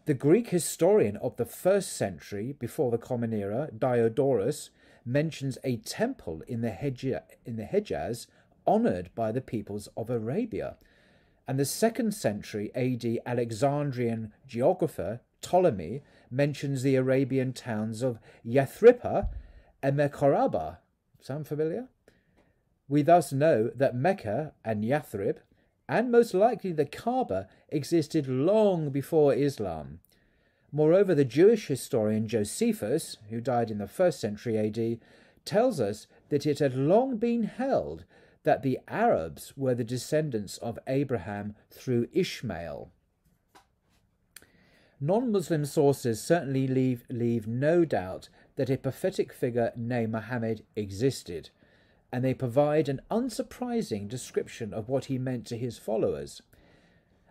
The Greek historian of the 1st century before the Common Era, Diodorus, mentions a temple in the Hejaz honoured by the peoples of Arabia. And the 2nd century AD Alexandrian geographer Ptolemy mentions the Arabian towns of Yathribah and Mecca. Sound familiar? We thus know that Mecca and Yathrib, and most likely the Kaaba, existed long before Islam. Moreover, the Jewish historian Josephus, who died in the 1st century AD, tells us that it had long been held that the Arabs were the descendants of Abraham through Ishmael. Non-Muslim sources certainly leave no doubt that a prophetic figure named Muhammad existed, and they provide an unsurprising description of what he meant to his followers.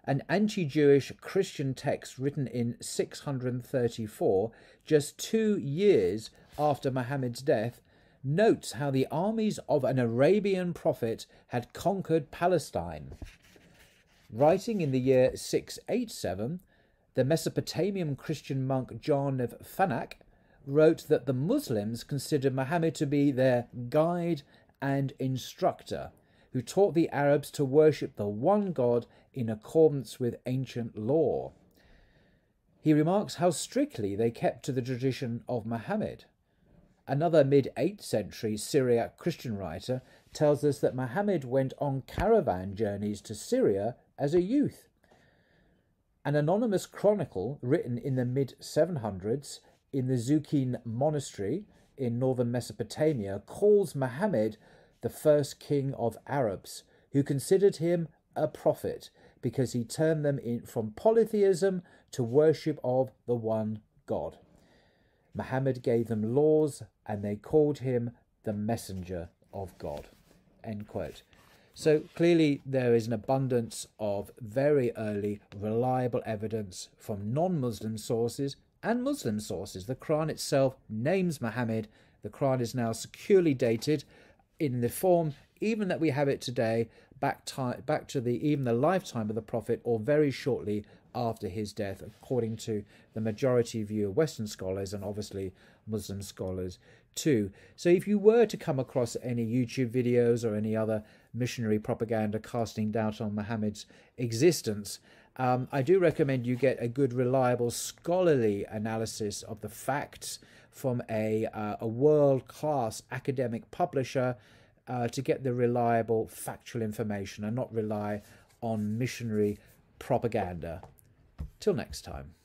An anti-Jewish Christian text written in 634, just 2 years after Muhammad's death, notes how the armies of an Arabian prophet had conquered Palestine. Writing in the year 687, the Mesopotamian Christian monk John of Fanak wrote that the Muslims considered Muhammad to be their guide and instructor, who taught the Arabs to worship the one God in accordance with ancient law. He remarks how strictly they kept to the tradition of Muhammad. Another mid-8th century Syriac Christian writer tells us that Muhammad went on caravan journeys to Syria as a youth. An anonymous chronicle written in the mid-700s in the Zukin monastery in northern Mesopotamia calls Muhammad the first king of Arabs, who considered him a prophet because he turned them from polytheism to worship of the one God. Muhammad gave them laws and they called him the messenger of God. End quote. So clearly there is an abundance of very early reliable evidence from non-Muslim sources and Muslim sources. The Quran itself names Muhammad. The Quran is now securely dated in the form even that we have it today, back to even the lifetime of the Prophet, or very shortly after his death, according to the majority view of Western scholars and obviously Muslim scholars too. So if you were to come across any YouTube videos or any other missionary propaganda casting doubt on Muhammad's existence, I do recommend you get a good, reliable, scholarly analysis of the facts from a world-class academic publisher to get the reliable, factual information and not rely on missionary propaganda. Till next time.